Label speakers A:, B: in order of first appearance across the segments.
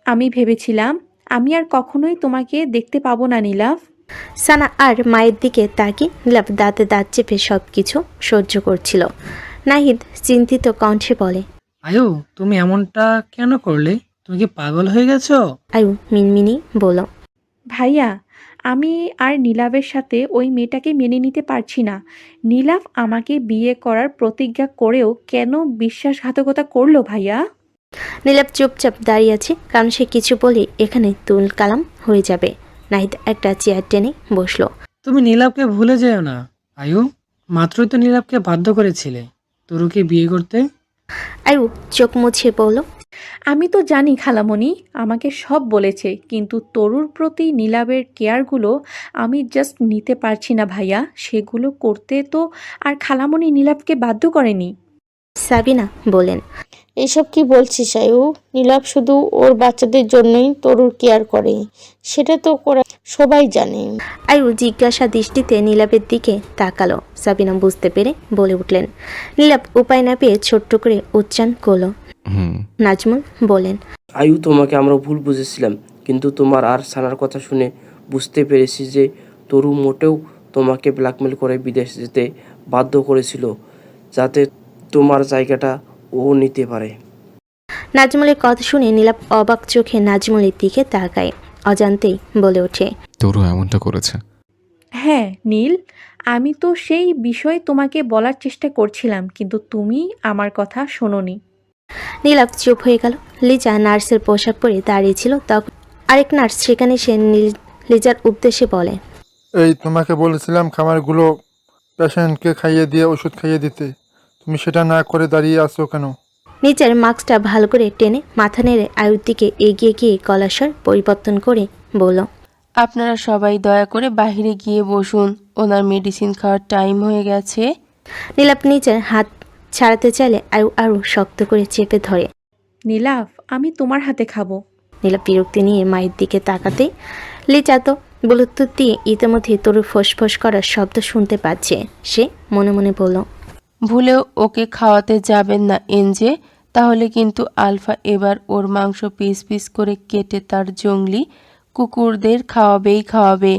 A: আমি ভেবেছিলাম আমি আর কখনোই তোমাকে দেখতে পাবো না নীলাভ।
B: সানা আর মায়ের দিকে তাকিয়ে নীলাভ দাঁতে দাঁত চেপে সব কিছু সহ্য করছিল। নাহিদ চিন্তিত কণ্ঠে বলে,
C: আয়ু, তুমি এমনটা কেন করলে? তুমি কি পাগল হয়ে গেছো?
B: আয়ু মিনমিনি বলল,
A: ভাইয়া, আমি আর নীলাভের সাথে ওই মেয়েটাকে মেনে নিতে পারছি না। নীলাভ আমাকে বিয়ে করার প্রতিজ্ঞা করেও কেন বিশ্বাসঘাতকতা করলো ভাইয়া?
B: নীলাভ চুপচাপ দাঁড়িয়ে আছে, কারণ সে কিছু বলে এখানে তুল কালাম হয়ে যাবে। নাহিদ একটা চেয়ার টেনে বসলো।
C: তুমি নীলাভকে ভুলে যেও না আয়ু। মাত্রই তো নীলাভকে বাধ্য করেছিলে তরুকে বিয়ে করতে।
B: আয়ু চোখ মুছিয়ে বলল,
A: আমি তো জানি খালামণি আমাকে সব বলেছে, কিন্তু তরুর প্রতি নীলাভের কেয়ারগুলো আমি জাস্ট নিতে পারছি না ভাইয়া। সেগুলো করতে তো আর খালামণি নীলাভকে বাধ্য করেনি।
B: সাবিনা বলেন,
D: এসব কি বলছিস আয়ু? নীলাভ শুধু ওর বাচ্চাদের জন্যই তরুর কেয়ার করে, সেটা তো করে সবাই জানে।
B: আয়ু জিজ্ঞাসা দৃষ্টিতে নীলাভের দিকে তাকালো। সাবিনা বুঝতে পেরে বলে উঠলেন। নীলাভ উপায় না পেয়ে ছোট্ট করে উচ্চারণ করলো। নাজমুল বলেন,
E: আয়ু, তোমাকে আমরা ভুল বুঝেছিলাম, কিন্তু তোমার আর সানার কথা শুনে বুঝতে পেরেছি যে তরু মোটেও তোমাকে ব্ল্যাকমেল করে বিদেশ যেতে বাধ্য করেছিল, যাতে তোমার জায়গাটা ও নিতে পারে।
B: নাজমুলের কথা শুনে নীলাভ অবাক চোখে নাজমুলের দিকে তাকায়। অজান্তেই বলে ওঠে,
F: তরু এমনটা করেছে।
A: হ্যাঁ নীল, আমি তো সেই বিষয়ে তোমাকে বলার চেষ্টা করছিলাম, কিন্তু তুমি আমার কথা শোনোনি।
B: নীলাভ চুপ হয়ে গেল। লিজা নার্সের পোশাক পরে দাঁড়িয়েছিল। তখন আরেক নার্স সেখানে সে লিজার উদ্দেশ্যে বলে,
G: এই তোমাকে বলেছিলাম খাবারগুলো পেশেন্টকে খাইয়ে দিয়ে ওষুধ খাইয়ে দিতে, তুমি সেটা না করে দাঁড়িয়ে আছো কেন?
B: নিজের মাস্কটা ভালো করে টেনে মাথা নেড়ে আয়ুর দিকে এগিয়ে গিয়ে গলার স্বর পরিবর্তন করে বলল,
H: আপনারা সবাই দয়া করে বাইরে গিয়ে বসুন, ওনার মেডিসিন খাওয়ার টাইম হয়ে গেছে।
B: নীলাভ নিজের হাত ছাড়াতে চাইলে আয়ু আরও শক্ত করে চেপে ধরে।
A: নীলাভ, আমি তোমার হাতে খাবো।
B: নীলাভ বিরক্তি নিয়ে মায়ের দিকে তাকাতে লিজা তো ব্লুটুথ দিয়ে ইতিমধ্যে তরুর ফোঁস করার শব্দ শুনতে পাচ্ছে। সে মনে মনে বলল,
H: ভুলেও ওকে খাওয়াতে যাবেন না এনজে, তাহলে কিন্তু আলফা এবার ওর মাংস পিস পিস করে কেটে তার জঙ্গলি কুকুরদের খাওয়াবে।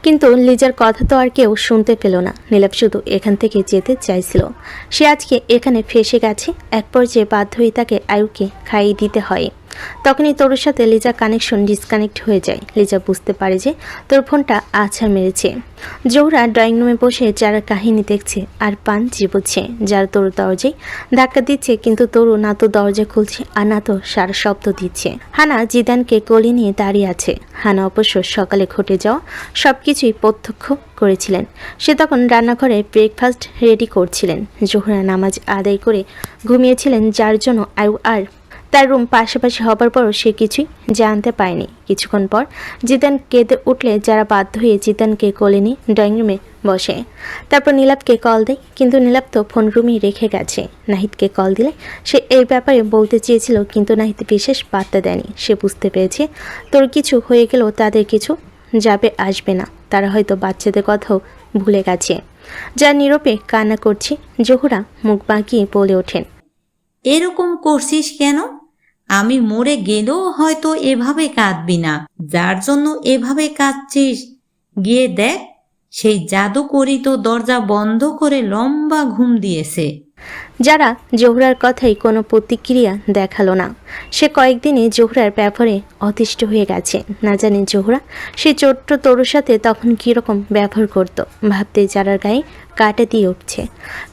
B: কিন্তু লিজার কথা তো আর কেউ শুনতে পেল না। নীলাভ শুধু এখান থেকে যেতে চাইছিল। সে আজকে এখানে ফেসে গেছে। এক পর্যায়ে বাধ্য হয়ে তাকে আয়ুকে খাইয়ে দিতে হয়। তখনই তরুর সাথে লিজার কানেকশন ডিসকানেক্ট হয়ে যায়। লিজা বুঝতে পারে যে তোর ফোনটা আছাড় মেরেছে। জোহরা ড্রয়িং রুমে বসে যারা কাহিনী দেখছে আর পান চিবোচ্ছে, যারা তরু দরজায় ধাক্কা দিচ্ছে, কিন্তু তরু না তো দরজা খুলছে আর না তো সারা শব্দ দিচ্ছে। হানা জিদানকে কোলে নিয়ে দাঁড়িয়ে আছে। হানা অবশ্য সকালে ঘটে যাওয়া সবকিছুই প্রত্যক্ষ করেছিলেন। সে তখন রান্নাঘরে ব্রেকফাস্ট রেডি করছিলেন। জোহরা নামাজ আদায় করে ঘুমিয়েছিলেন, যার জন্য আয়ু আর তার রুম পাশাপাশি হবার পরও সে কিছুই জানতে পারেনি। কিছুক্ষণ পর জিদান কেঁদে উঠলে যারা বাধ্য হয়ে জিদানকে কোলে নিয়ে ড্রয়িং রুমে বসে। তারপর নীলাভকে কল দেয়, কিন্তু নীলাভ তো ফোন রুমেই রেখে গেছে। নাহিদকে কল দিলে সে এই ব্যাপারে বলতে চেয়েছিল, কিন্তু নাহিদ বিশেষ বার্তা দেয়নি। সে বুঝতে পেরেছে তোর কিছু হয়ে গেলেও তাদের কিছু যাবে আসবে না। তারা হয়তো বাচ্চাদের কথাও ভুলে গেছে। যা নীরবে কান্না করছে। জোহরা মুখ বাঁকিয়ে বলে ওঠেন,
I: এরকম করছিস কেন? আমি মরে গেলেও হয়তো এভাবে কাঁদবি না। যার জন্য এভাবে কাঁদছিস, গিয়ে দেখ সেই জাদুকরি তো দরজা বন্ধ করে লম্বা ঘুম দিয়েছে।
B: যারা জোহরার কথাই কোনো প্রতিক্রিয়া দেখালো না। সে কয়েকদিনে জোহরার ব্যবহারে অতিষ্ঠ হয়ে গেছে। না জানে জোহরা সে ছোট্ট তরুর সাথে তখন কীরকম ব্যবহার করত। ভাবতে যারার গায়ে কাটা দিয়ে উঠছে।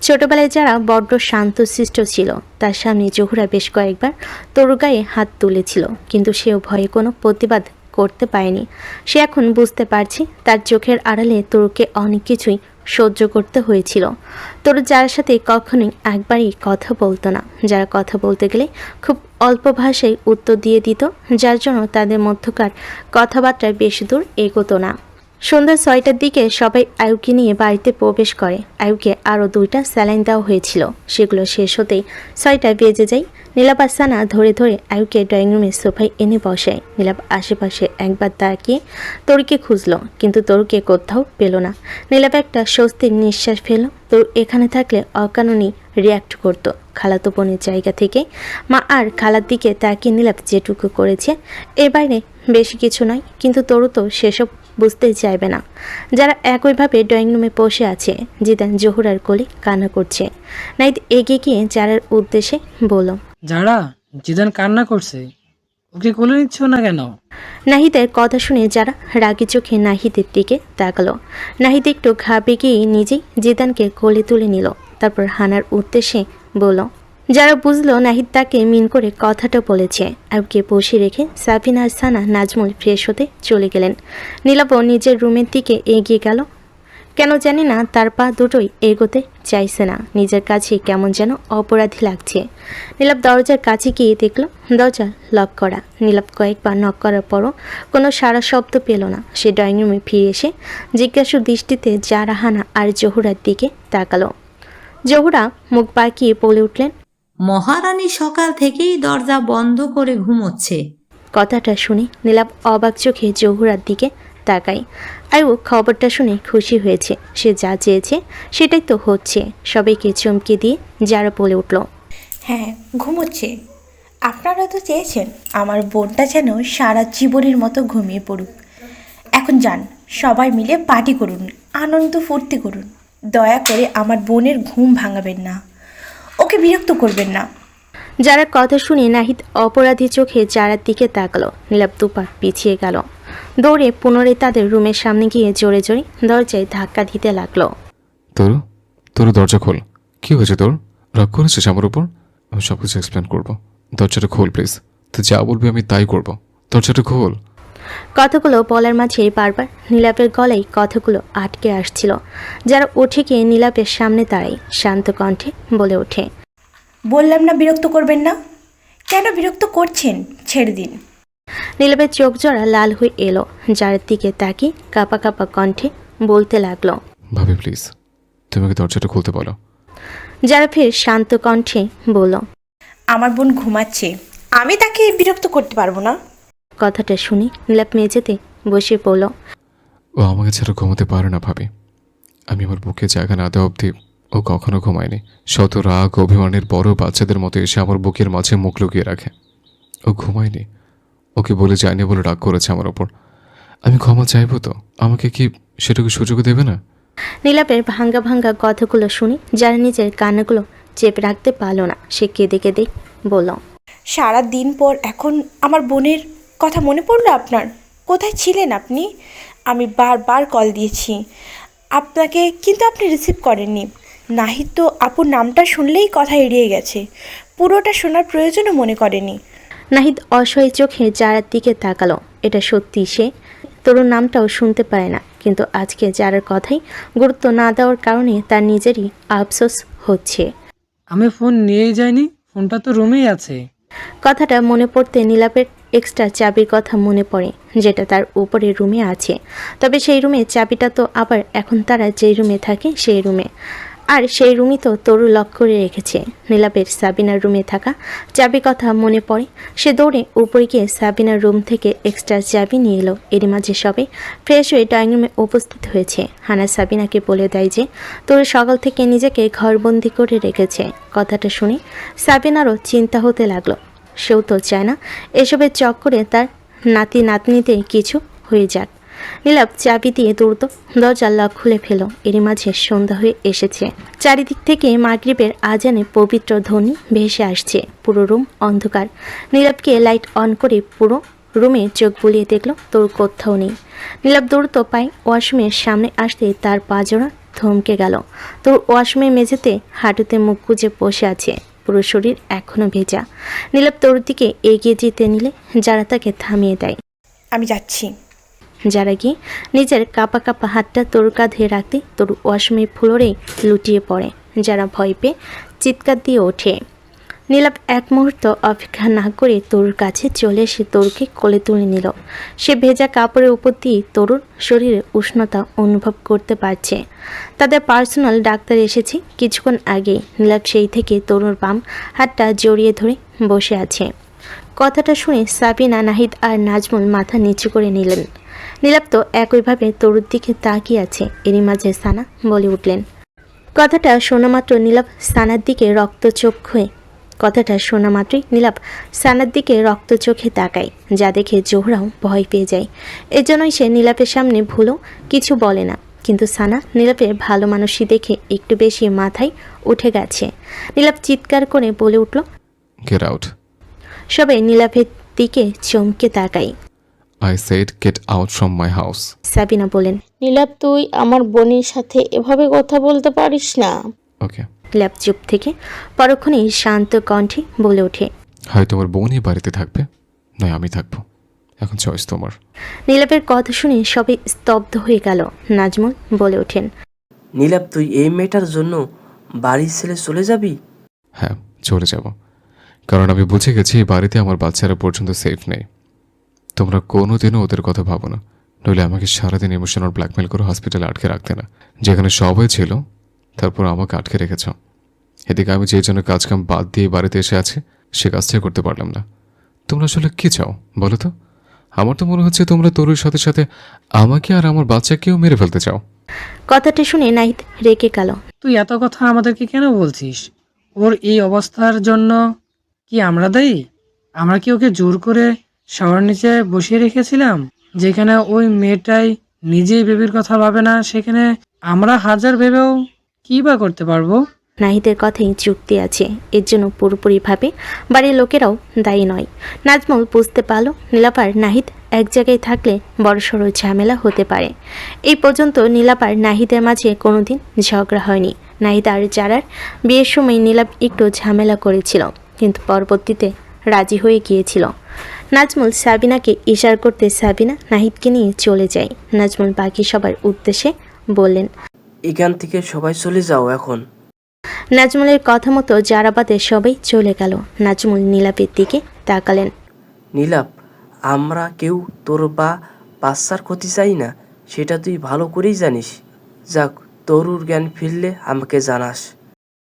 B: ছোটবেলায় যারা বড্ড শান্তশিষ্ট ছিল, তার সামনে জোহরা বেশ কয়েকবার তরুর গায়ে হাত তুলেছিল, কিন্তু সেও ভয়ে কোনো প্রতিবাদ করতে পারেনি। সে এখন বুঝতে পারছে তার চোখের আড়ালে তরুকে অনেক কিছুই সহ্য করতে হয়েছিল। তরু যার সাথে কখনোই একবারই কথা বলতো না, যারা কথা বলতে গেলে খুব অল্প ভাষায় উত্তর দিয়ে দিত, যার জন্য তাদের মধ্যকার কথাবার্তায় বেশি দূর এগোতো না। সন্ধ্যা 6টার দিকে সবাই আয়ুকে নিয়ে বাড়িতে প্রবেশ করে। আয়ুকে আরও 2টা স্যালাইন দেওয়া হয়েছিল। সেগুলো শেষ হতেই 6টায় বেজে যায়। নীলাভ আর সানা ধরে ধরে আয়ুকে ড্রয়িং রুমের সোফায় এনে বসায়। নীলাভ আশেপাশে একবার তাকিয়ে তরুকে খুঁজলো, কিন্তু তরুকে কোথাও পেল না। নীলাভ একটা স্বস্তির নিঃশ্বাস ফেলল। তরু এখানে থাকলে অকারণেই রিয়াক্ট করতো। খালাতো বোনের জায়গা থেকে মা আর খালার দিকে তাকিয়ে নীলাভ যেটুকু করেছে এর বাইরে বেশি কিছু নয়, কিন্তু তরু তো সেসব বুঝতেই চাইবে না। যারা একইভাবে ড্রয়িং রুমে বসে আছে, জিদান জহুরার কোলে কান্না করছে। নাহিদ এগিয়ে গিয়ে যারার উদ্দেশ্যে বলল,
C: যারা জিদান কান্না করছে, ওকে কোলে নিচ্ছ না কেন?
B: নাহিদের কথা শুনে যারা রাগি চোখে নাহিদের দিকে তাকালো। নাহিদ একটু ঘাবড়ে গিয়ে নিজেই জিদানকে কোলে তুলে নিল, তারপর হানার উদ্দেশ্যে বলল। যারা বুঝলো নাহিদ তাকে মিন করে কথাটা বলেছে। আবকে বসে রেখে সাবিনা আর সানা নাজমুল ফ্রেশ হতে চলে গেলেন। নীলাবও নিজের রুমের দিকে এগিয়ে গেল। কেন জানি না তার পা দুটোই এগোতে চাইছে না, নিজের কাছে কেমন যেন অপরাধী লাগছে। নীলাভ দরজার কাছে গিয়ে দেখল দরজা লক করা। নীলাভ কয়েকবার নক করার পরও কোনো সারা শব্দ পেল না। সে ড্রয়িং রুমে ফিরে এসে জিজ্ঞাসু দৃষ্টিতে যারা, হানা আর জহুরার দিকে তাকালো। জহুরা মুখ বাঁকিয়ে বলে উঠলেন,
I: মহারানী সকাল থেকেই দরজা বন্ধ করে ঘুমোচ্ছে।
B: কথাটা শুনে নীলাভ অবাক চোখে জহুরার দিকে তাকাই। আয়ু খবরটা শুনে খুশি হয়েছে। সে যা চেয়েছে সেটাই তো হচ্ছে। সবাইকে চমকে দিয়ে যারা বলে উঠল,
F: হ্যাঁ, ঘুমোচ্ছে। আপনারা তো চেয়েছেন আমার বোনটা যেন সারা জীবনের মতো ঘুমিয়ে পড়ুক। এখন যান, সবাই মিলে পার্টি করুন, আনন্দ ফুর্তি করুন। দয়া করে আমার বোনের ঘুম ভাঙাবেন না, ওকে বিরক্ত করবেন না।
B: যারা কথা শুনে নাহিদ অপরাধী চোখে যারার দিকে তাকালো। নীলাভ দুপা পিছিয়ে গেল। দৌড়ে পুনরায় তাদের রুমের সামনে গিয়ে জোরে জোরে দরজায় ধাক্কা দিতে লাগলো।
J: তোর দরজা খোল। কি হয়েছে তোর? রাগ করেছিস আমার উপর? আমি সব কিছু এক্সপ্লেন করবো। দরজাটা খোল প্লিজ। তুই যা বলবি আমি তাই করবো। দরজাটা খোল।
B: কথাগুলো বলার মাঝে বারবার নীলাভের গলায় কথাগুলো আটকে আসছিল। যারা উঠে গিয়ে নীলাভের সামনে দাঁড়ায় শান্ত কণ্ঠে বলে ওঠে,
F: বললাম না বিরক্ত করবেন না। কেন বিরক্ত করছেন? ছেড়ে দিন।
B: নীলাভের চোখ জোড়া লাল হয়ে এলো। যার দিকে তাকিয়ে কাঁপা কাঁপা কণ্ঠে বলতে লাগলো,
J: ভাবি প্লিজ তুমি আমাকে দরজাটা খুলতে বলো।
B: যারা ফের শান্ত কণ্ঠে বলল,
F: আমার বোন ঘুমাচ্ছে, আমি তাকে বিরক্ত করতে পারবো না।
B: কথাটা শুনে নীলাভ মেঝেতে বসে পড়ল।
J: ও আমাকে ছাড়া ঘুমাতে পারে না ভাবি। আমি আমার বুকে জায়গা না দেওয়া অবধি ও কখনো ঘুমায়নি। শত রাগ অভিমানের বড় বাচ্চাদের মতো এসে আমার বুকের মাঝে মুখ লুকিয়ে রাখে। ও ঘুমায়নি, ওকে বলে যায়নি বলে রাগ করেছে আমার ওপর। আমি ক্ষমা চাইবো তো, আমাকে কি সেটুকু সুযোগ দেবে না?
B: নীলাভের ভাঙ্গা ভাঙ্গা কথাগুলো শুনে যারা নিজের কান্নাগুলো চেপে রাখতে পারল না, সে কেঁদে কেঁদে বলল,
F: সারা দিন পর এখন আমার বোনের কথা মনে পড়লো আপনার? কোথায় ছিলেন আপনি? আমি বারবার কল দিয়েছি আপনাকে, কিন্তু আপনি রিসিভ করেননি। নাহিদ তো আপুর নামটা শুনলেই কথা এড়িয়ে গেছে, পুরোটা শোনার প্রয়োজনও মনে করেনি।
B: নাহিদ অসহায় চোখে যারার দিকে তাকালো। এটা সত্যি সে তরুণ নামটাও শুনতে পায় না, কিন্তু আজকে যারার কথাই গুরুত্ব না দেওয়ার কারণে তার নিজেরই আফসোস হচ্ছে।
C: আমি ফোন নিয়েই যাইনি, ফোনটা তো রুমেই আছে।
B: কথাটা মনে পড়তে নীলাভের এক্সট্রা চাবির কথা মনে পড়ে, যেটা তার উপরের রুমে আছে। তবে সেই রুমে চাবিটা তো আবার এখন তারা যেই রুমে থাকে সেই রুমে, আর সেই রুমই তো তরু লক করে রেখেছে। নীলাভের সাবিনার রুমে থাকা চাবি কথা মনে পড়ে। সে দৌড়ে উপরে গিয়ে সাবিনার রুম থেকে এক্সট্রা চাবি নিয়ে এলো। এরই মাঝে সবে ফ্রেশ হয়ে ড্রয়িং রুমে উপস্থিত হয়েছে। হানা সাবিনাকে বলে দেয় যে তরু সকাল থেকে নিজেকে ঘরবন্দি করে রেখেছে। কথাটা শুনে সাবিনারও চিন্তা হতে লাগলো। সেও তো চায় না এসবের চক্করে তার নাতি নাতনিতে কিছু হয়ে যাক। নীলাভ চাবি দিয়ে দ্রুত দরজার লক খুলে ফেল। এরই মাঝে সন্ধ্যা হয়ে এসেছে। চারিদিক থেকে মাগরিবের আজানে পবিত্র ধ্বনি ভেসে আসছে। পুরো রুম অন্ধকার। নীলাভকে লাইট অন করে পুরো রুমে চোখ বুলিয়ে দেখল তোর কোথাও নেই। নীলাভ দ্রুত পায়ে ওয়াশরুমের সামনে আসতে তার পা জোড়া থমকে গেল। তোর ওয়াশরুমের মেঝেতে হাঁটুতে মুখ গুজে বসে আছে, পুরো শরীর এখনো ভেজা। নীলাভ তোর দিকে এগিয়ে যেতে নিলে যারা তাকে থামিয়ে দেয়।
F: আমি যাচ্ছি।
B: যারা গিয়ে নিজের কাপা কাপা হাতটা তোর কাঁধে রাখতে তোর ওয়াশরুমের ফ্লোরেই লুটিয়ে পড়ে। যারা ভয় পেয়ে চিৎকার দিয়ে ওঠে। নীলাভ এক মুহূর্ত অপেক্ষা না করে তরুর কাছে চলে এসে তরুকে কোলে তুলে নিল। সে ভেজা কাপড়ের উপর দিয়ে তরুর শরীরে উষ্ণতা অনুভব করতে পারছে। তাদের পার্সোনাল ডাক্তার এসেছে কিছুক্ষণ আগে। নীলাভ সেই থেকে তরুর বাম হাতটা জড়িয়ে ধরে বসে আছে। কথাটা শুনে সাবিনা, নাহিদ আর নাজমুল মাথা নিচু করে নিলেন। নীলাভ তো একইভাবে তরুর দিকে তাকিয়ে আছে। এরই মাঝে সানা বলে উঠলেন, কথাটা শোনা মাত্র নীলাভ সানার দিকে রক্ত চোখে তাকায়, যা দেখে জোহরাও ভয় পেয়ে যায়। এজন্যই সে নীলাভের সামনে ভুলও কিছু বলে না। কিন্তু সানা নীলাভের ভালো মানুষই দেখে একটু বেশি মাথায় উঠে গেছে। নীলাভ চিৎকার করে বলে উঠল।
J: Get out.
B: সবাই নীলাভের দিকে চমকে তাকায়।
J: I said get out from my house.
B: Sabina বলেন,
D: নীলাভ, তুই আমার বোনের সাথে এভাবে কথা বলতে পারিস না।
J: ওকে।
B: নীলাভ চুপ থেকে পরক্ষণেই শান্ত কণ্ঠে বলে ওঠে,
J: হয় তোমার বোনই বাড়িতে থাকবে, নয় আমি থাকবো, এখন চয়েস তোমার।
B: নীলাভের কথা শুনে সবাই স্তব্ধ হয়ে গেল। নাজমুল বলে ওঠেন,
E: নীলাভ, তুই এই মেয়েটার জন্য বাড়ি ছেড়ে চলে যাবি?
J: হ্যাঁ, চলে যাব, কারণ আমি বুঝে গেছি এই বাড়িতে আমার বাচ্চারা পর্যন্ত সেফ নেই। তোমরা কোনোদিনও ওদের কথা ভাবো না, নইলে আমাকে সারাদিন ইমোশনাল ব্ল্যাকমেল করে হসপিটালে আটকে রাখতে না, যেখানে সবাই ছিল তারপর আমাকে আটকে রেখেছ। এদিকে আমি যে জন্য কাজকাম বাদ দিয়ে বাড়িতে এসে আছি সে কাজটাই করতে পারলাম না। তোমরা আসলে কী চাও বলো তো? আমার তো মনে হচ্ছে তোমরা তরুর সাথে সাথে আমাকে আর আমার বাচ্চাকেও মেরে ফেলতে চাও।
B: কথাটা শুনে নাহিদ রেগে গেল।
C: তুই এত কথা আমাদেরকে কেন বলছিস? ওর এই অবস্থার জন্য কি আমরা দায়ী? আমরা কি ওকে জোর করে শহর নিচে বসিয়ে রেখেছিলাম? যেখানে ওই মেয়েটাই নিজেই বেবির কথা ভাবে না, সেখানে আমরা হাজার ভেবেও কি বা করতে পারবো?
B: নাহিদের কথাই যুক্তি আছে, এর জন্য পুরোপুরিভাবে বাড়ির লোকেরাও দায়ী নয়। নাজমুল বুঝতে পারল নীলাভ আর নাহিদ এক জায়গায় থাকলে বড়সড় ঝামেলা হতে পারে। এই পর্যন্ত নীলাভ আর নাহিদের মাঝে কোনোদিন ঝগড়া হয়নি। নাহিদ আর জারার বিয়ের সময় নীলাভ একটু ঝামেলা করেছিল, কিন্তু পরবর্তীতে রাজি হয়ে গিয়েছিল। নাজমুল সাবিনাকে ইশারা করতে সাবিনা নাহিদকে নিয়ে চলে যায়। নাজমুল বাকি সবার উদ্দেশ্যে বললেন,
E: এখান থেকে সবাই চলে যাও এখন।
B: নাজমুলের কথা মতো জারাবাদে সবাই চলে গেল। নাজমুল নীলাভের দিকে তাকালেন।
E: নীলাভ, আমরা কেউ তোর বা বাচ্চার ক্ষতি চাই না, সেটা তুই ভালো করেই জানিস। যাক, তরুর জ্ঞান ফিরলে আমাকে জানাস।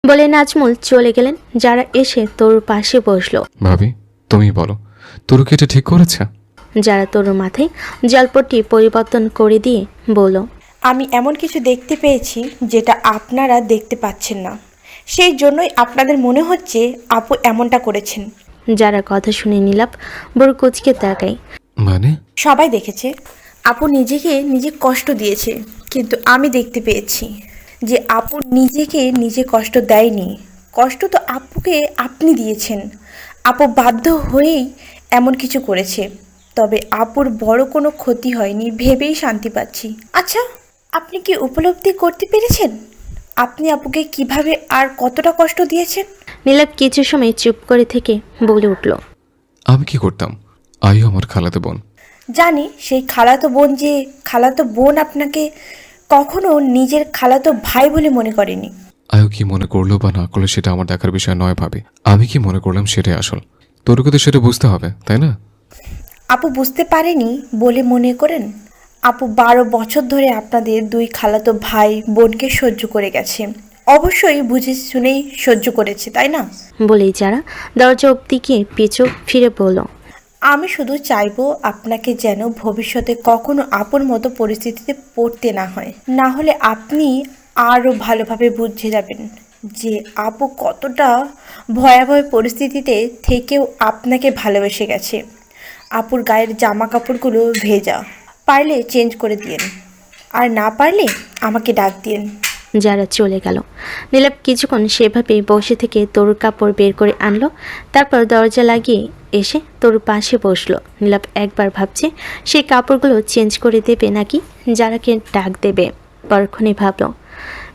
B: বলে নাজমুল চলে গেলেন। যারা এসে তরুর পাশে বসলো।
J: ভাবি, তুমি বলো, তরুকে এটা ঠিক করেছে?
B: যারা তরুর মাথায় জলপট্টি পরিবর্তন করে দিয়ে বলল,
F: আমি এমন কিছু দেখতে পেয়েছি যেটা আপনারা দেখতে পাচ্ছেন না, সেই জন্যই আপনাদের মনে হচ্ছে আপু এমনটা করেছেন।
B: যারা কথা শুনে নীলাভ বড় কুচকে তাকায়।
J: মানে?
F: সবাই দেখেছে আপু নিজেকে নিজে কষ্ট দিয়েছে, কিন্তু আমি দেখতে পেয়েছি যে আপু নিজেকে নিজে কষ্ট দেয়নি। কষ্ট তো আপুকে আপনি দিয়েছেন। আপু বাধ্য হয়েই এমন কিছু করেছে, তবে আপুর বড় কোনো ক্ষতি হয়নি ভেবেই শান্তি পাচ্ছি। আচ্ছা, আপনি কি উপলব্ধি করতে পেরেছেন আপনি আপুকে কিভাবে আর কতটা কষ্ট দিয়েছেন?
B: নীলাভ কিছু সময় চুপ করে থেকে বলে উঠল,
J: আমি কি করতাম? আয়ু আমার খালাতো বোন।
F: জানি সেই খালাতো বোন আপনাকে কখনো নিজের খালাতো ভাই বলে মনে করেনি।
J: আয়ু কি মনে করলো বা না করলো সেটা আমার দেখার বিষয় নয় ভাবি। আমি কি মনে করলাম সেটাই আসল। তোরকে তো সেটা বুঝতে হবে, তাই না?
F: আপু বুঝতে পারেনি বলে মনে করেন? আপু 12 বছর ধরে আপনাদের দুই খালাতো ভাই বোনকে সহ্য করে গেছে, অবশ্যই বুঝে শুনেই সহ্য করেছে, তাই না?
B: বলেই যারা দরজা অব্দি গিয়ে পিছু ফিরে বলল,
F: আমি শুধু চাইবো আপনাকে যেন ভবিষ্যতে কখনো আপুর মতো পরিস্থিতিতে পড়তে না হয়, না হলে আপনি আরও ভালোভাবে বুঝে যাবেন যে আপু কতটা ভয়াবহ পরিস্থিতিতে থেকেও আপনাকে ভালোবেসে গেছে। আপুর গায়ের জামা কাপড়গুলো ভেজা, পারলে চেঞ্জ করে দিয়েন, আর না পারলে আমাকে ডাক দিয়েন।
B: যারা চলে গেল। নীলাভ কিছুক্ষণ সেভাবে বসে থেকে তরুর কাপড় বের করে আনলো, তারপর দরজা লাগিয়ে এসে তরুর পাশে বসলো। নীলাভ একবার ভাবছে সেই কাপড়গুলো চেঞ্জ করে দেবে নাকি যারাকে ডাক দেবে। পরক্ষণে ভাবলো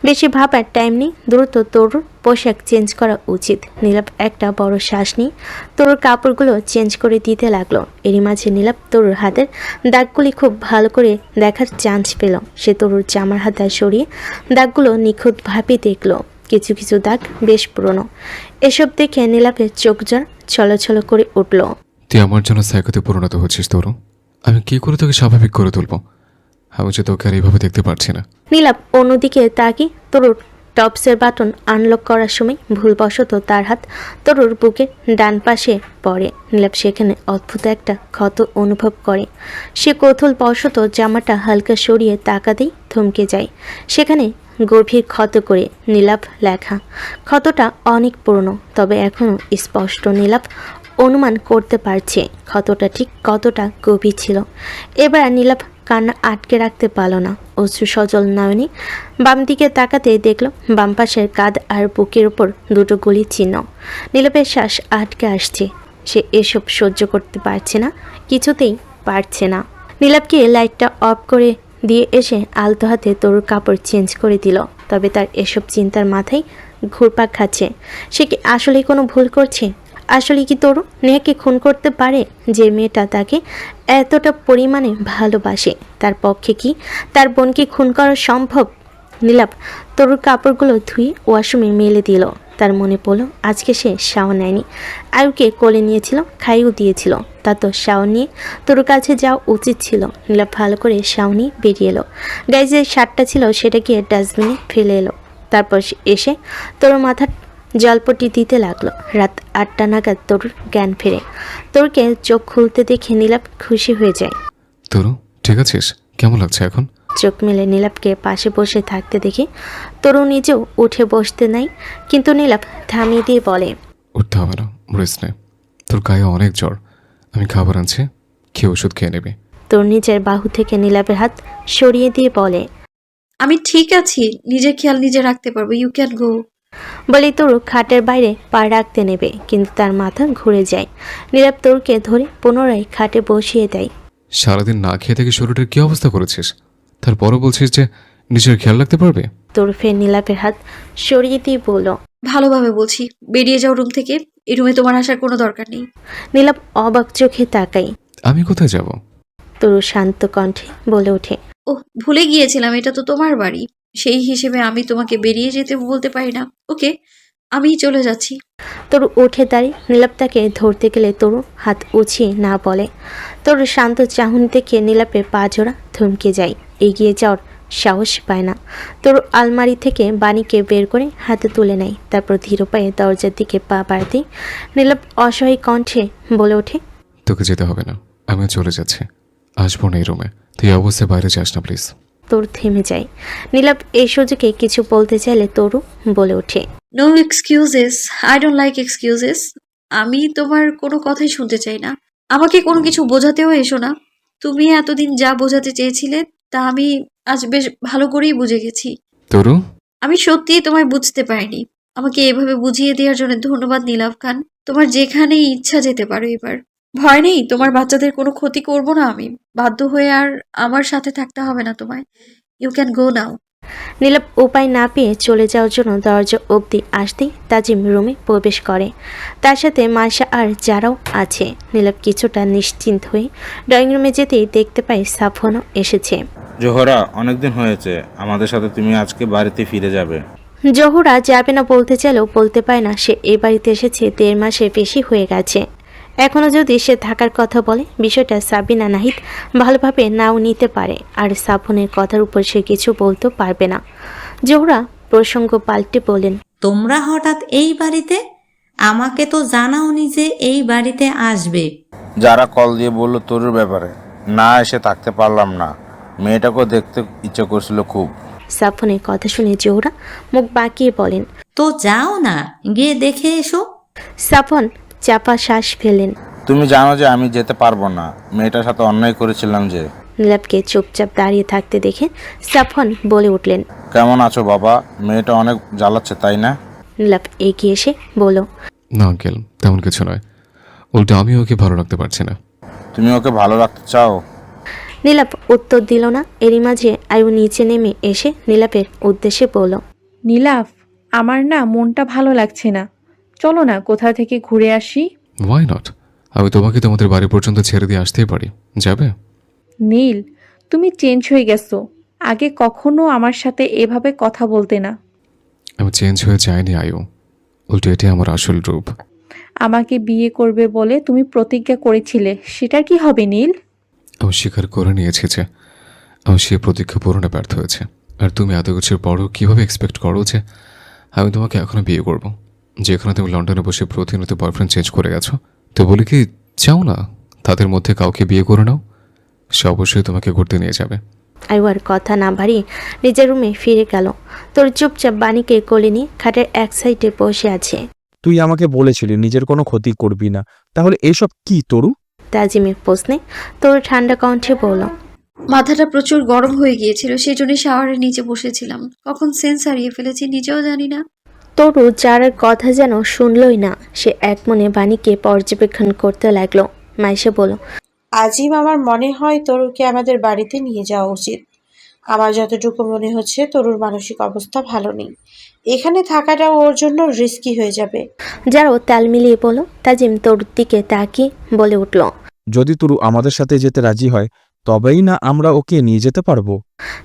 B: বেশি ভাবার টাইম নেই, দ্রুত তরুর পোশাক চেঞ্জ করা উচিত। নীলাভ একটা বড় শ্বাস নিয়ে তরুর কাপড়গুলো চেঞ্জ করে দিতে লাগলো। এরই মাঝে নীলাভ তরুর হাতের দাগগুলি খুব ভালো করে দেখার চান্স পেল। সে তরুর জামার হাতা সরিয়ে দাগগুলো নিখুঁতভাবে দেখলো। কিছু কিছু দাগ বেশ পুরনো। এসব দেখে নীলাভের চোখ জল ছলছল করে উঠল।
J: তুই আমার জন্য সাইকোতে পরিণত হচ্ছিস তরু। আমি কি করে তোকে স্বাভাবিক করে তুলবো? আমি যে তোকে আর এইভাবে দেখতে পারছি না।
B: নীলাভ অন্যদিকে তাকিয়ে তরুর টপসের বাটন আনলক করার সময় ভুলবশত তার হাত তরুর বুকের ডান পাশে পড়ে। নীলাভ সেখানে অদ্ভুত একটা ক্ষত অনুভব করে। সে কৌতূহলবশত জামাটা হালকা সরিয়ে তাকাতেই থমকে যায়। সেখানে গভীর ক্ষত করে নীলাভ লেখা। ক্ষতটা অনেক পুরনো, তবে এখনও স্পষ্ট নীলাভ অনুমান করতে পারছে ক্ষতটা ঠিক কতটা গভীর ছিল। এবার নীলাভ কান্না আটকে রাখতে পারল না। অশ্রু সজল নয়নে বাম দিকে তাকাতে দেখল বাম পাশের কাঁধ আর বুকের উপর দুটো গুলির চিহ্ন। নীলাভের শ্বাস আটকে আসছে। সে এসব সহ্য করতে পারছে না, কিছুতেই পারছে না। নীলাভকে লাইটটা অফ করে দিয়ে এসে আলতো হাতে তরুর কাপড় চেঞ্জ করে দিল। তবে তার এসব চিন্তার মাথায় ঘুরপাক খাচ্ছে। সে কি আসলেই কোনো ভুল করছে? আসলে কি তরু নেহাকে খুন করতে পারে? যে মেয়েটা তাকে এতটা পরিমাণে ভালোবাসে, তার পক্ষে কি তার বোনকে খুন করা সম্ভব? নীলাভ তরুর কাপড়গুলো ধুয়ে ওয়াশরুমে মেলে দিল। তার মনে পড়ল আজকে সে শাওয়ার নেয়নি। আয়ুকে কোলে নিয়েছিল, খাইও দিয়েছিল। তা তো শাওয়ার নিয়ে তরুর কাছে যাওয়া উচিত ছিল। নীলাভ ভালো করে শাওয়ার নিয়ে বেরিয়ে এলো। গায়ে যে শার্টটা ছিল সেটা গিয়ে ডাস্টবিনে ফেলে এলো। তারপর এসে তরুর মাথা জলপটি দিতে লাগলো। রাত 8টা নাগাদ তরুর জ্ঞান ফেরে। তরুকে চোখ খুলতে দেখে নীলাভ খুশি হয়ে যায়।
J: তরু ঠিক আছিস? কেমন লাগছে এখন?
B: চোখ মেলে নীলাভকে পাশে বসে থাকতে দেখে তরু নিজেও উঠে বসতে নাই, কিন্তু নীলাভ থামিয়ে দিয়ে বলে,
J: উঠতে হবে না, রেস্ট নে। তোর গায়ে অনেক জ্বর, আমি খাবার আনছি, খেয়ে ওষুধ খেয়ে নেবে।
B: তোর নিজের বাহু থেকে নীলাভের হাত সরিয়ে দিয়ে বলে,
K: আমি ঠিক আছি, নিজের খেয়াল নিজে রাখতে পারবো, ইউ ক্যান গো।
B: বলে তরু খাটের বাইরে পা রাখতে নেবে, কিন্তু তার মাথা ঘুরে যায়। নীলাভ তরুকে ধরে পুনরায় খাটে বসিয়ে দেয়।
J: সারাদিন না খেয়ে থেকে শরীরের কি অবস্থা করেছিস, তারপরও বলছিস যে নিজের খেয়াল রাখতে পারবে?
B: তরু ফের নীলাভের হাত সরিয়ে দিয়ে বলল,
K: ভালোভাবে বলছি, বেরিয়ে যাও রুম থেকে, এই রুমে তোমার আসার কোনো দরকার নেই।
B: নীলাভ অবাক চোখে তাকাই।
J: আমি কোথায় যাব?
B: তরু শান্ত কণ্ঠে বলে ওঠে,
K: ওহ, ভুলে গিয়েছিলাম, এটা তো তোমার বাড়ি, সেই হিসেবে আমি তোমাকে বেরিয়ে যেতে বলতে পারি না। ওকে, আমিই চলে যাচ্ছি।
B: তরু উঠে দাঁড়িয়ে নীলাভ তাকে ধরতে গেলে তরু হাত উছিয়ে না বলে। তরু শান্ত চাহনি থেকে নীলাভের পা জোড়া থমকে যায়, এগিয়ে যাওয়ার সাহস পায় না। তরু আলমারি থেকে বাণীকে বের করে হাতে তুলে নেয়। তারপর ধীর পায়ে দরজার দিকে পা বাড়াতে নীলাভ অসহায় কণ্ঠে বলে ওঠে,
J: তোকে যেতে হবে না, আমিও চলে যাচ্ছি, আসবো না এই রুমে। তুই এই অবস্থায় বাইরে যাস না প্লিজ।
B: তরু থেমে যায়। নীলাভ এই সুযোগে কিছু বলতে চাইলে তরু বলে ওঠে,
K: no excuses, I don't like excuses. আমি তোমার কোনো কথাই শুনতে চাই না। আমাকে কোনো কিছু বোঝাতেও এসো না। তুমি এতদিন যা বোঝাতে চেয়েছিলে তা আমি আজ বেশ ভালো করেই বুঝে গেছি।
J: তরু,
K: আমি সত্যিই তোমায় বুঝতে পারিনি। আমাকে এভাবে বুঝিয়ে দেওয়ার জন্য ধন্যবাদ নীলাভ খান। তোমার যেখানেই ইচ্ছা যেতে পারো এবার। ভয় নেই, তোমার বাচ্চাদের কোনো ক্ষতি করব না আমি। বাধ্য হয়ে আর আমার সাথে থাকতে হবে না তোমায়। ইউ ক্যান গো নাও।
B: নীলাভ উপায় না পেয়ে চলে যাওয়ার জন্য দরজা অবধি আসতেই তাজিম রুমে প্রবেশ করে। তার সাথে মার্শা আর যারাও আছে। নীলাভ কিছুটা নিশ্চিন্ত হয়ে ড্রয়িং রুমে যেতেই দেখতে পাই সাফনও এসেছে।
L: জোহরা, অনেকদিন হয়েছে, আমাদের সাথে তুমি আজকে বাড়িতে ফিরে যাবে।
B: জহুরা যাবে না বলতে চাইলেও বলতে পারে না। সে এ বাড়িতে এসেছে 1.5 মাসের বেশি হয়ে গেছে। এখনও যদি সে থাকার কথা বলে, বিষয়টা সাবিনা নাহিদ ভালোভাবে নাও নিতে পারে, আর সাফনের কথার উপর সে কিছু বলতে পারবে না। জহুরা প্রসঙ্গ পাল্টে বলেন,
I: তোমরা হঠাৎ এই বাড়িতে? আমাকে তো জানাওনি যে এই বাড়িতে আসবে।
L: যারা কল দিয়ে বললো তরুর ব্যাপারে, না এসে থাকতে পারলাম না। মেয়েটাকেও দেখতে ইচ্ছে করছিল খুব।
B: সাফনের কথা শুনে জহুরা মুখ বাঁকিয়ে বলেন,
I: তো যাও না, গিয়ে দেখে এসো।
B: সাফন চাপা শ্বাস ফেলেন।
L: তুমি জানো যে আমি যেতে পারবো না, মেয়েটার সাথে অন্যায় করেছিলাম যে।
B: নীলাভকে চুপচাপ দাঁড়িয়ে থাকতে দেখে সাফন বলে উঠলেন,
L: কেমন আছো বাবা? মেয়েটা অনেক জ্বালাচ্ছে তাই না?
B: নীলাভ এগিয়ে এসে বলল,
J: না আঙ্কেল, তেমন কিছু নয়, উল্টো আমি ওকে ভালো রাখতে পারছি না।
L: তুমি ওকে ভালো রাখতে চাও?
B: নীলাভ উত্তর দিল না। এরই মাঝে আয়ু নিচে নেমে এসে নীলাভের উদ্দেশ্যে বলল,
A: নীলাভ, আমার না মনটা ভালো লাগছে না, চলো না কোথা থেকে ঘুরে আসি।
J: Why not? আমি তোমাকে তোমাদের বাড়ি পর্যন্ত ছেড়ে দিয়ে আসতেই পারি, যাবে?
A: নীল, তুমি চেঞ্জ হয়ে গেছো, আগে কখনো আমার সাথে এভাবে কথা বলতে না।
J: আমি চেঞ্জ হয়ে যাইনি আয়ু, উল্টো এটাই আমার আসল রূপ।
A: আমাকে বিয়ে করবে বলে তুমি প্রতিজ্ঞা করেছিলে, সেটা কি হবে নীল?
J: আমি স্বীকার করে নিয়েছি যে আমি সে প্রতীক্ষা পূরণে ব্যর্থ হয়েছে। আর তুমি এত কিছুর পরও কীভাবে এক্সপেক্ট করো যে আমি তোমাকে এখনও বিয়ে করব, যেখানে তুমি লন্ডনে বসে প্রতিনিয়ত বয়ফ্রেন্ড চেঞ্জ করে গেছো। তো বলি কি, চাও না তাদের মধ্যে কাউকে বিয়ে করে নাও, সে অবশ্যই তোমাকে ঘুরতে নিয়ে যাবে।
B: আয়ু আর কথা না বাড়িয়ে নিজের রুমে ফিরে গেল। তোর চুপচাপ বাণীকে কোলে নিয়ে খাটের এক সাইডে বসে আছে।
M: তুই আমাকে বলেছিলি নিজের কোনো ক্ষতি করবি না, তাহলে এসব কি তরু?
B: তাজিমের প্রশ্নে তোর ঠান্ডা কণ্ঠে বলল,
K: মাথাটা প্রচুর গরম হয়ে গিয়েছিল, সেই জন্য শাওয়ারের নিচে বসেছিলাম। কখন সেন্স হারিয়ে ফেলেছি নিজেও জানি না।
B: তরু যার কথা যেন শুনলই না। সে এক মনে বাণীকে পর্যবেক্ষণ করতে লাগলো। মাইশা বলল,
D: আজিম, আমার মনে হয় তরুকে আমাদের বাড়িতে নিয়ে যাওয়া উচিত। আমার যতটুকু মনে হচ্ছে তরুর মানসিক অবস্থা ভালো নেই। এখানে থাকাটা ওর জন্য রিস্কি হয়ে যাবে।
B: যারও তাল মিলিয়ে বলল। তাজিম তরুর দিকে তাকিয়ে বলে উঠল,
M: যদি তরু আমাদের সাথে যেতে রাজি হয় তবেই না আমরা ওকে নিয়ে যেতে পারবো।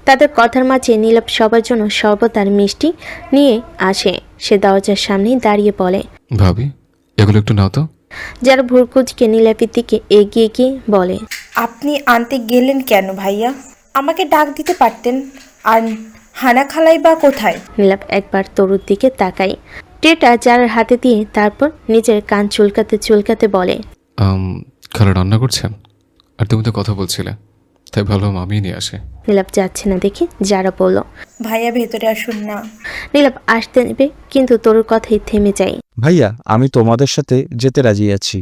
B: তাদের কথার মাঝে নীলাভ সবার জন্য শরবত আর মিষ্টি নিয়ে আসে। সে দরজার সামনেই দাঁড়িয়ে বলে,
J: ভাবি এগুলো একটু নাও তো।
B: যারা ভুরকুচকে নীলাভের দিকে এগিয়ে গিয়ে বলে,
F: আপনি আনতে গেলেন কেন ভাইয়া? আমাকে ডাক দিতে পারতেন। আর হানা খালাই বা কোথায়?
B: নীলাভ একবার তরুর দিকে তাকাই, ট্রেটা যার হাতে দিয়ে তারপর নিজের কান চুলকাতে চুলকাতে বলে,
J: খালা রান্না করছেন আর তুমি তো কথা বলছিলে, তাই ভালো মামিয়ে নিয়ে আসে।
B: নীলাভ যাচ্ছে না দেখে যারা বলল,
F: ভাইয়া ভেতরে আসুন না।
B: নীলাভ আসতে নেবে কিন্তু তরুর কথাই থেমে যায়।
M: ভাইয়া আমি তোমাদের সাথে যেতে রাজি আছি।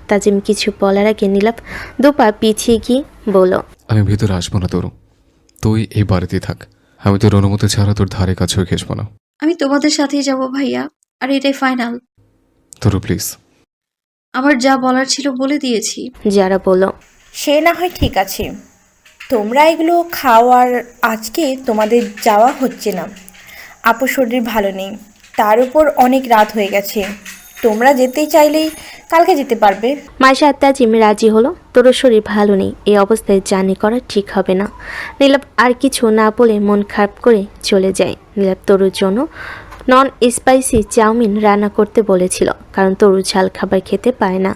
B: তাজিম কিছু বলার আগে নীলাভ দুপা পিছিয়ে গিয়ে বলল,
J: আমি ভিতরে আসবো না তরু, তুই এই বাড়িতেই থাক। আমি তোর অনুমতি ছাড়া তোর ধারে কাছেও ঘেসবো না।
K: আমি তোমাদের সাথেই যাব ভাইয়া, আর এটাই ফাইনাল।
J: Taru please.
K: আমার যা বলার ছিল বলে দিয়েছি।
B: যারা বলল,
F: সে না হয় ঠিক আছে, তোমরা এগুলো খাও। আর আজকে তোমাদের যাওয়া হচ্ছে না। আপু শরীর ভালো নেই, তার উপর অনেক রাত হয়ে গেছে। তোমরা যেতেই চাইলেই কালকে যেতে পারবে।
B: মাইশা আর তাজিম রাজি হলো। তরুর শরীর ভালো নেই, এই অবস্থায় জার্নি করা ঠিক হবে না। নীলাভ আর কিছু না বলে মন খারাপ করে চলে যায়। নীলাভ তরুর জন্য নন স্পাইসি চাউমিন রান্না করতে বলেছিল, কারণ তরু ঝাল খাবার খেতে পায় না।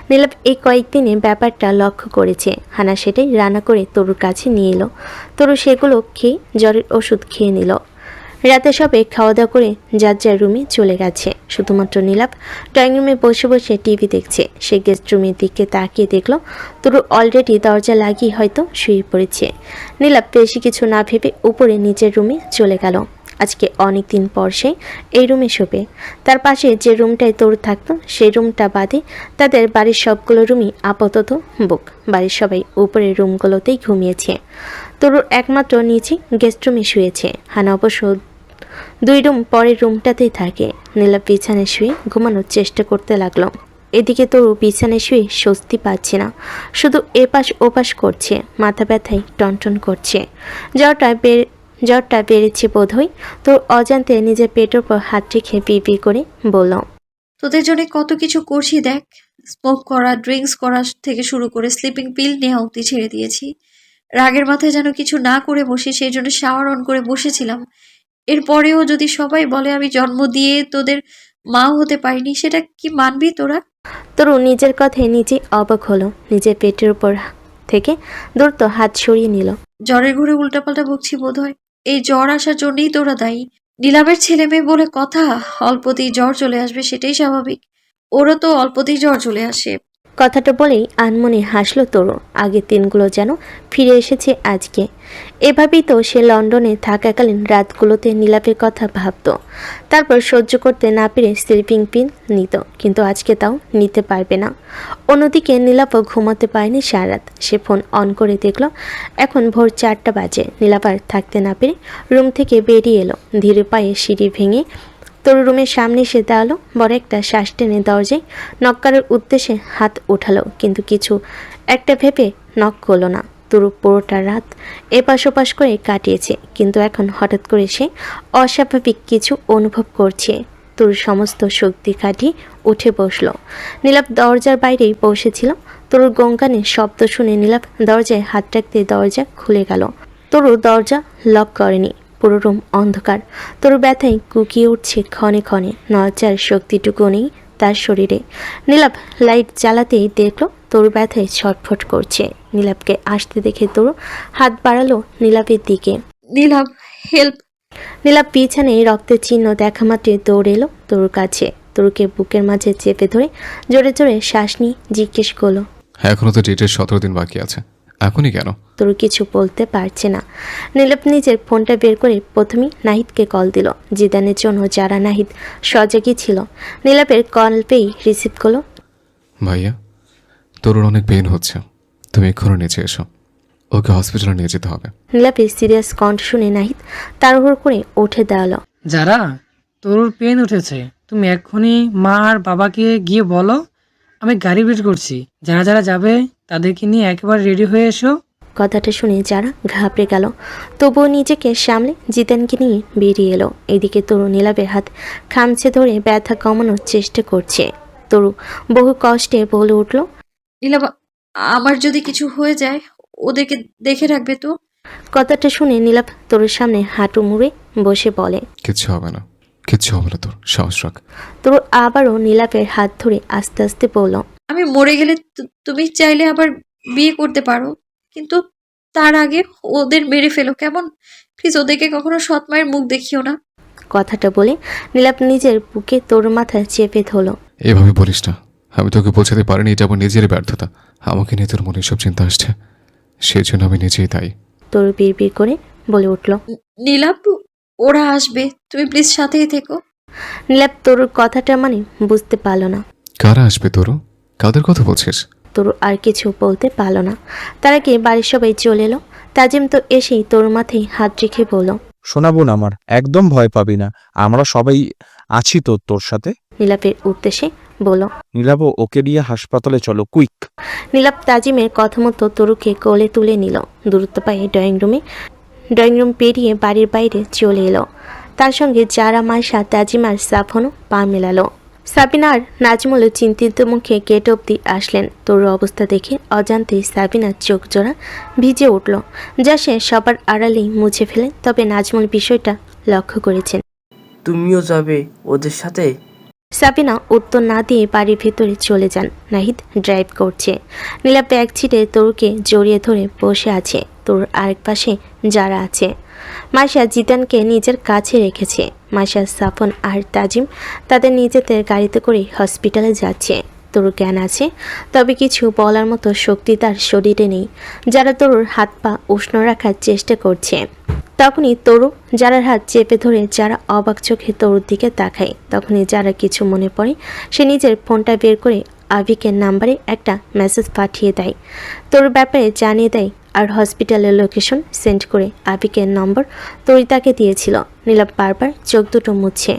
B: নীলাভ এই কয়েকদিনে ব্যাপারটা লক্ষ্য করেছে। হানা সেটাই রান্না করে তরুর কাছে নিয়ে এলো। তরু সেগুলো খেয়ে জ্বরের ওষুধ খেয়ে নিল। রাতে সবে খাওয়া দাওয়া করে যার যার রুমে চলে গেছে। শুধুমাত্র নীলাভ ড্রয়িং রুমে বসে বসে টিভি দেখছে। সে গেস্ট রুমের দিকে তাকিয়ে দেখল তরু অলরেডি দরজা লাগিয়ে হয়তো শুয়ে পড়েছে। নীলাভ বেশি কিছু না ভেবে উপরে নিজের রুমে চলে গেল। আজকে অনেক দিন পর সে এই রুমে শোবে। তার পাশে যে রুমটায় তরু থাকতো সেই রুমটা বাদে তাদের বাড়ির সবগুলো রুমই আপাতত বুক। বাড়ির সবাই উপরের রুমগুলোতেই ঘুমিয়েছে। তরুর একমাত্র নিচে গেস্ট রুমে শুয়েছে। হানা অবশ্য 2 রুম পরের রুমটাতেই থাকে। নীলাভ বিছানায় শুয়ে ঘুমানোর চেষ্টা করতে লাগলো। এদিকে তরু বিছানায় শুয়ে স্বস্তি পাচ্ছে না, শুধু এপাশ ওপাশ করছে। মাথা ব্যথায় টনটন করছে। জ্বরটা বেড়েছে বোধহয়। তোর অজান্তে নিজের পেটের উপর হাত রেখে বিড় করে বলল,
K: তোদের জন্য কত কিছু করছি দেখ। স্মোক করা, ড্রিঙ্কস করা থেকে শুরু করে স্লিপিং পিল নেওয়া অবধি ছেড়ে দিয়েছি। রাগের মাথায় যেন কিছু না করে বসি, সেই জন্য শাওয়ার অন করে বসেছিলাম। এরপরেও যদি সবাই বলে আমি জন্ম দিয়ে তোদের মাও হতে পারিনি, সেটা কি মানবি তোরা?
B: তরু নিজের কথায় নিজেই অবাক হলো। নিজের পেটের উপর থেকে দ্রুত হাত সরিয়ে নিল।
K: জ্বরের ঘুরে উল্টাপাল্টা বকছি বোধহয়। এই জ্বর আসার জন্যই তোরা দায়ী। নীলাভের ছেলে মেয়ে বলে কথা, অল্পতেই জ্বর চলে আসবে সেটাই স্বাভাবিক। ওরও তো অল্পতেই জ্বর চলে আসে।
B: কথাটা বলেই আনমনে হাসলো তরু। আগের দিনগুলো যেন ফিরে এসেছে আজকে। এভাবেই তো সে লন্ডনে থাকাকালীন রাতগুলোতে নীলাভের কথা ভাবত। তারপর সহ্য করতে না পেরে স্লিপিং পিল নিত, কিন্তু আজকে তাও নিতে পারবে না। অন্যদিকে নীলাভও ঘুমাতে পারেনি সারা রাত। সে ফোন অন করে দেখল এখন ভোর 4টা বাজে। নীলাভ আর থাকতে না পেরে রুম থেকে বেরিয়ে এলো। ধীরে পায়ে সিঁড়ি ভেঙে তরু রুমের সামনে এসে দাঁড়ালো। বড় একটা শ্বাস টেনে দরজায় নক করার উদ্দেশ্যে হাত উঠালো, কিন্তু কিছু একটা ভেবে নক করলো না। তরু পুরোটা রাত এপাশ ওপাশ করে কাটিয়েছে, কিন্তু এখন হঠাৎ করে সে অস্বাভাবিক কিছু অনুভব করছে। তরুর সমস্ত শক্তি কাটিয়ে উঠে বসলো। নীলাভ দরজার বাইরেই বসেছিল। তরুর গঙ্গানের শব্দ শুনে নীলাভ দরজায় হাত রাখতে দরজা খুলে গেল। তরু দরজা লক করেনি। পুরো রুম অন্ধকার। তরু ব্যথায় কুকিয়ে উঠছে ক্ষণে ক্ষণে। নড়ার শক্তিটুকু নেই তার শরীরে। নীলাভ লাইট জ্বালাতেই দেখলো তরু ব্যথায় ছটফট করছে। নীলাভকে আসতে দেখে তরু হাত বাড়ালো নীলাভের দিকে।
K: নীলাভ, হেল্প!
B: নীলাভ পিছনে রক্তের চিহ্ন দেখা মাত্রই দৌড়ে এলো তরুর কাছে। তরুকে বুকের মাঝে চেপে ধরে জোরে জোরে শ্বাস নিয়ে জিজ্ঞেস করলো,
J: এখনো তো ডেটের 17 দিন বাকি আছে, এখনই কেন?
B: তরু কিছু বলতে পারছে না। নীলাপ নিজের ফোনটা বের করে প্রথমেই নাহিদকে কল দিল। জিদানের জন্য যারা নাহিদ সজাগই ছিল। নীলাপের কল পেয়েই রিসিভ করলো।
J: ভাইয়া, তরুর অনেক পেইন হচ্ছে, তুমি এক্ষুনি নিচে এসো, ওকে হসপিটালে নিয়ে যেতে হবে।
B: নীলাপের সিরিয়াস কণ্ঠ শুনে নাহিদ তাড়াহুড়ো করে উঠে দাঁড়ালো।
C: যারা তরুর পেন উঠেছে, তুমি এক্ষুনি মা আর বাবাকে গিয়ে বলো আমি গাড়ি বের করছি, যারা যারা যাবে তাদেরকে নিয়ে একেবারে রেডি হয়ে এসো।
B: কথাটা শুনে যারা ঘাবড়ে গেল, তবুও নিজেকে সামলে জিদানকে নিয়ে বেরিয়ে এলো। এদিকে তরু নীলাপের হাত খামচে ধরে ব্যথা কমানোর চেষ্টা করছে। তরু বহু কষ্টে বলে উঠল,
K: নীলাভ, আমার যদি কিছু হয়ে যায় ওদেরকে দেখে রাখবে তো?
B: কথাটা শুনে নীলাপ তরুর সামনে হাঁটু মুড়ে বসে বলে,
J: কিচ্ছু হবে না, কিচ্ছু হবে না, তোর সাহস রাখ।
B: তরু আবারও নীলাপের হাত ধরে আস্তে আস্তে বলল,
K: আমি মরে গেলে তুমি চাইলে আবার বিয়ে করতে পারো, কিন্তু তার আগে ওদের মেরে ফেলো, কেমন? প্লিজ ওদেরকে কখনো সৎ মায়ের মুখ দেখিও না।
B: কথাটা বলে নীলাপ নিজের বুকে তরুর মাথায় চেপে ধরল।
J: এভাবে বলিস না, আমি তোকে বোঝাতে পারিনি, এটা আমার নিজের ব্যর্থতা। আমাকে নিয়ে তোর মনে সব চিন্তা আসছে, সেই জন্য আমি নিজেই তাই।
B: তরু বিড়বিড় করে বলে উঠল,
K: নীলাভ, ওরা আসবে, তুমি প্লিজ সাথেই থেকো।
B: নীলাপ তরুর কথাটা মানে বুঝতে পারল না।
J: কারা আসবে তরু? কাদের কথা বলছিস?
B: তরু আর কিছু বলতে পারল না। তার আগে বাড়ির সবাই চলে এলো। তাজিম তো এসেই তরুর মাথায় হাত রেখে বলল,
M: শোনাবো না, আমার একদম ভয় পাবি না, আমরা সবাই আছি তো তোর সাথে।
B: নীলাপের উদ্দেশ্যে বলল।
M: নীলাব, ওকে নিয়ে হাসপাতালে চলো, কুইক।
B: নীলাপ তাজিমের কথা মতো তরুকে কোলে তুলে নিল। দূরত্ব পায়ে ড্রয়িং রুম পেরিয়ে বাড়ির বাইরে চলে এলো। তার সঙ্গে যারা, মাইশা, তাজিম আর সাফনও পা মেলালো। সাবিনা আর নাজমুলও চিন্তিত মুখে গেট অব্দি আসলেন। তরুর অবস্থা দেখে অজান্তেই সাবিনার চোখ জোড়া ভিজে উঠল, যা সে সবার আড়ালেই মুছে ফেলে। তবে নাজমুল বিষয়টা লক্ষ্য করেছেন।
E: তুমিও যাবে ওদের সাথে?
B: সাবিনা উত্তর না দিয়ে বাড়ির ভেতরে চলে যান। নাহিদ ড্রাইভ করছে। নীলা ব্যাগ ছিটে তরুকে জড়িয়ে ধরে বসে আছে। তরুর আরেক পাশে যারা আছে। মাইশা জিদানকে নিজের কাছে রেখেছে। মাইশা, সাফন আর তাজিম তাদের নিজেদের গাড়িতে করে হসপিটালে যাচ্ছে। তরুর জ্ঞান আছে, তবে কিছু বলার মতো শক্তি তার শরীরে নেই। যারা তরুর হাত পা উষ্ণ রাখার চেষ্টা করছে। তখনই তরু যারার হাত চেপে ধরে যারা অবাক চোখে তরুর দিকে তাকায়। তখনই যারা কিছু মনে পড়ে, সে নিজের ফোনটা বের করে আবিকের নাম্বারে একটা মেসেজ পাঠিয়ে দেয়। তরুর ব্যাপারে জানিয়ে দেয় আর হসপিটালের লোকেশন সেন্ড করে আবিকের নম্বর তরু তাকে দিয়েছিল। নীলাপ বারবার চোখ দুটো মুছছে,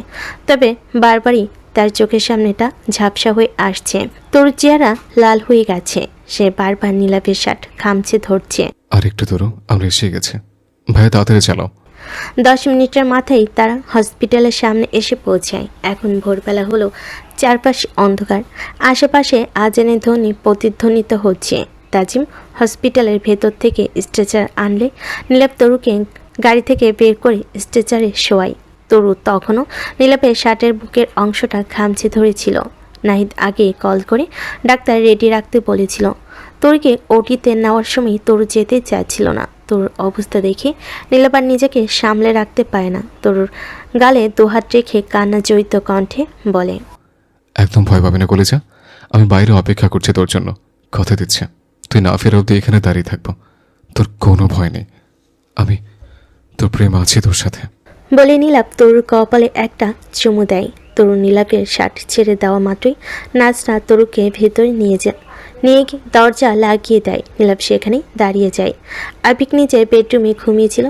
B: তবে বারবারই তার চোখের সামনেটা ঝাপসা হয়ে আসছে। তরুর চেহারা লাল হয়ে গেছে। সে বারবার নীলাপের শার্ট খামচে ধরছে।
J: আর একটু তরু, আমরা এসে গেছে, ভাইয়া তাড়াতাড়ি চালাও।
B: 10 মিনিটের মাথায় তারা হসপিটালের সামনে এসে পৌঁছায়। এখন ভোরবেলা হলো, চারপাশে অন্ধকার। আশেপাশে আজানের ধ্বনি প্রতিধ্বনিত হচ্ছে। তাজিম হসপিটালের ভেতর থেকে স্ট্রেচার আনলে নীলাপ তরুকে গাড়ি থেকে বের করে স্ট্রেচারে শোয়ায়। তরু তখনও নীলাপের শার্টের বুকের অংশটা খামচে ধরেছিল। নাহিদ আগে কল করে ডাক্তার রেডি রাখতে বলেছিল। তরুকে ওটিতে নেওয়ার সময় তরু যেতে চাচ্ছিল না। তরুর অবস্থা দেখে নীলাপ আর নিজেকে সামলে রাখতে পারে না। তরুর গালে দুহাত রেখে কান্না জড়িত কণ্ঠে বলে,
J: একদম ভয় পাবি না কলেজা, আমি বাইরে অপেক্ষা করছি তোর জন্য, কথা দিচ্ছে তুই না ফেরা অব্দি এখানে দাঁড়িয়ে থাকবো, তোর কোনো ভয় নেই, আমি তোর প্রেম আছি তোর সাথে।
B: বলে নীলাপ তরুর কপালে একটা চুমু দেয়। তরু নীলাপের শার্ট ছেড়ে দেওয়া মাত্রই নাচরা তরুকে ভেতরে নিয়ে গিয়ে দরজা লাগিয়ে দেয়। নীলাপ সেখানে দাঁড়িয়ে যায়। আবিক নিজে বেডরুমে ঘুমিয়েছিল।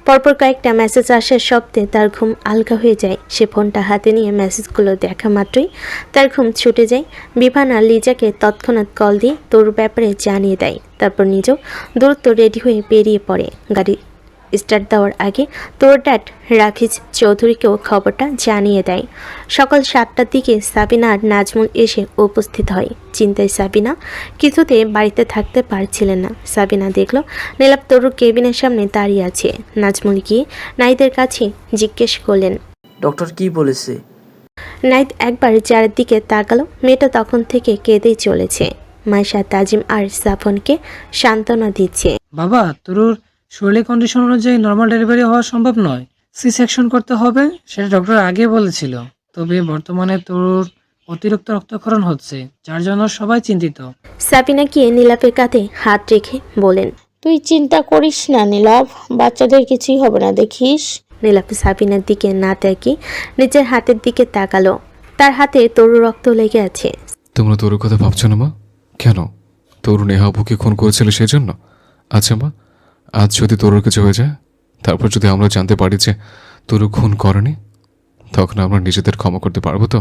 B: পরপর কয়েকটা মেসেজ আসার শব্দে তার ঘুম আলগা হয়ে যায়। সে ফোনটা হাতে নিয়ে মেসেজগুলো দেখা মাত্রই তার ঘুম ছুটে যায়। বিভান আর লিজাকে তৎক্ষণাৎ কল দিয়ে তরুর ব্যাপারে জানিয়ে দেয়। তারপর নিজেও দ্রুত রেডি হয়ে বেরিয়ে পড়ে। গাড়ি স্টার্ট দেওয়ার আগে তোর ড্যাড রাফিজ চৌধুরীকেও খবরটা জানিয়ে দেয়। সকাল 7টার দিকে সাবিনা আর নাজমুল এসে উপস্থিত হয়। চিন্তায় সাবিনা কিছুতে বাড়িতে থাকতে পারছিলেন না। সাবিনা দেখল নীলাপ তরুর কেবিনের সামনে দাঁড়িয়ে আছে। নাজমুল গিয়ে নাইদের কাছে জিজ্ঞেস করলেন,
E: ডক্টর কি বলেছে?
B: নাইদ একবার যার দিকে তাকালো। মেয়েটা তখন থেকে কেঁদেই চলেছে। মাইশা, তাজিম আর সাফনকে সান্ত্বনা দিচ্ছে।
C: বাবা, তরুর শরীরের কন্ডিশন অনুযায়ী নর্মাল ডেলিভারি হওয়া সম্ভব নয়, সি সেকশন করতে হবে, সেটা ডক্টর আগে বলেছিল। তবে বর্তমানে তরুর অতিরিক্ত রক্তক্ষরণ হচ্ছে, যার জন্য সবাই চিন্তিত।
B: সাবিনা গিয়ে নীলাপের কাঁধে হাত রেখে বলেন।
D: তুই চিন্তা করিস না নীলাভ, বাচ্চাদের কিছুই হবে না দেখিস।
B: নীলাপ সাবিনার দিকে না তাকিয়ে নিজের হাতের দিকে তাকালো। তার হাতে তরু রক্ত লেগে আছে।
J: তোমরা তরুর কথা ভাবছো না মা? কেন? তরু নেহা আপুকে খুন করেছিল সেই জন্য? আচ্ছা মা, আজ যদি তরুর কিছু হয়ে যায়, তারপর যদি আমরা জানতে পারি যে তরু খুন করেনি, তখন আমরা নিজেদের ক্ষমা করতে পারবো তো?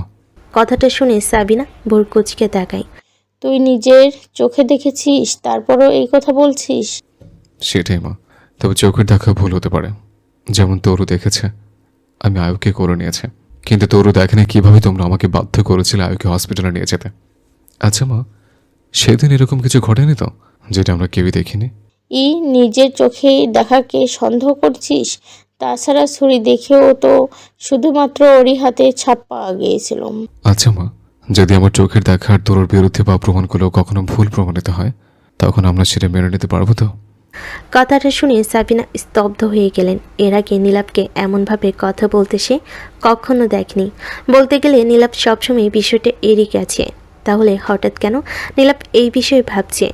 B: কথাটা শুনে সাবিনা ভোর কুচকে তাকায়।
D: তুই নিজের চোখে দেখেছিস, তারপরও এই কথা বলছিস?
J: সেটাই মা, তবে চোখের দেখা ভুল হতে পারে। যেমন তরু দেখেছে আমি আয়ুকে করে নিয়েছে, কিন্তু তরু দেখেনি কিভাবে তোমরা আমাকে বাধ্য করেছিলে আয়ুকে হসপিটালে নিয়ে যেতে। আচ্ছা মা, সেদিন এরকম কিছু ঘটেনি তো, যেটা আমরা কেউই দেখিনি?
D: নিজের চোখে দেখাকে সন্দেহ করছিস? তাছাড়া ছুরি দেখেও তো শুধুমাত্র ওরই হাতে ছাপ পাওয়া গিয়েছিল।
J: আচ্ছা মা, যদি আমার চোখের দেখার তরুর বিরুদ্ধে বা প্রমাণগুলো কখনো ভুল প্রমাণিত হয়, তখন আমরা সেটা মেনে নিতে পারবো তো?
B: কথাটা শুনে সাবিনা স্তব্ধ হয়ে গেলেন। এর আগে নীলাপকে এমনভাবে কথা বলতে সে কখনো দেখনি। বলতে গেলে নীলাপ সবসময় বিষয়টা এড়িয়ে গেছে। তাহলে হঠাৎ কেন নীলাপ এই বিষয়ে ভাবছে?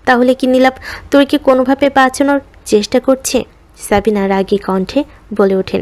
B: তাহলে কি নীলাপ তোরকে কোনোভাবে বাঁচানোর চেষ্টা করছে? সাবিনা রাগী কণ্ঠে বলে ওঠেন।